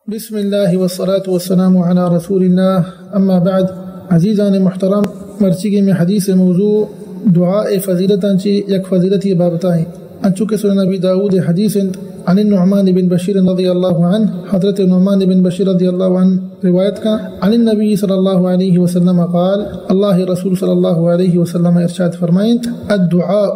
بسم اللہ والصلاة والسلام علی رسول اللہ اما بعد. عزیزان محترم، مرچی میں حدیث موضوع دعاء فضیلتاں چی یک فضیلتی بابتا ہے. انچوکہ سنن ابی داود حدیث عن النعمان بن بشیر رضی اللہ عنہ، حضرت نعمان بن بشیر رضی اللہ عنہ روایت کا عن النبی صلی اللہ علیہ وسلم قال، اللہ رسول صلی اللہ علیہ وسلم ارشاد فرمائیں، الدعاء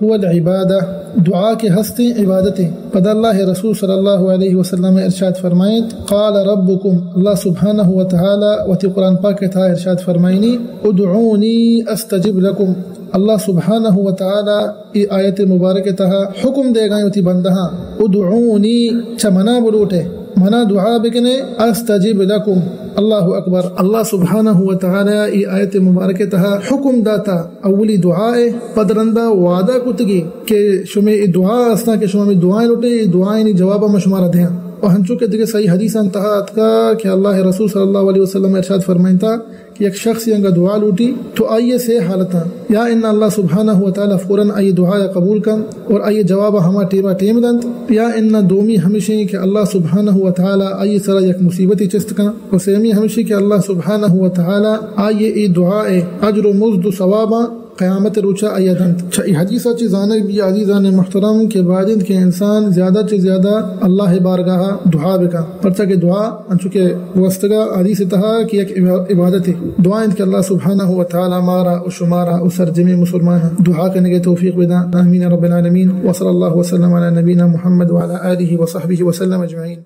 هو العبادہ، دعا کے ہستے عبادتیں. پد اللہ رسول صلی اللہ علیہ وسلم ارشاد فرمائیں، قال ربکم، اللہ سبحانہ وتعالی وتی قرآن پاک کے تھا ارشاد فرمائنی، ادعونی استجب لکم، اللہ سبحانہ وتعالی ای آیت مبارک تہا حکم دے گا وتی بندہاں، ادعونی چمنا بلوٹے منا دعا بکنے، استجب لکم، اللہ اکبر. اللہ سبحانہ وتعالی ای آیت مبارک تہا حکم داتا اولی دعائے پدرندہ وعدہ کتگی کہ شمی دعا اسنا کہ شما میں دعائیں لوٹے، دعائیں جوابہ میں شمارہ دیا. اور ہنچو کے دیکھے صحیح حدیث انتہات کا کہ اللہ رسول صلی اللہ علیہ وسلم ارشاد فرمائن تھا کہ ایک شخص یہ دعا لوٹی تو آئیے سے حالتاں یا ان اللہ سبحانہ وتعالی فوراً آئیے دعا قبول کن اور آئیے جواب ہما ٹیمہ ٹیم دند، یا ان دومی ہمیشہ کہ اللہ سبحانہ وتعالی آئیے سرا یک مصیبتی چست کن، اور سیمی ہمیشہ کہ اللہ سبحانہ وتعالی آئیے ای دعا اجر و مزد و ثوابہ قیامت روچا ایدند. ای حدیثہ چیزانے بھی عزیزان محترم کے بعد کہ انسان زیادہ سے زیادہ اللہ بارگاہ دعا بکا پرچہ کہ دعا انچوکہ وستگا حدیث تہا کہ ایک عبادت ہے. دعائیں کہ اللہ سبحانہ وتعالی مارا و شمارا و سرجمی مسلمان دعا کرنے کے توفیق بدا. آمین رب العالمین. وصلی اللہ وسلم علی نبینا محمد وعلی آلہ وصحبہ وسلم اجمعین.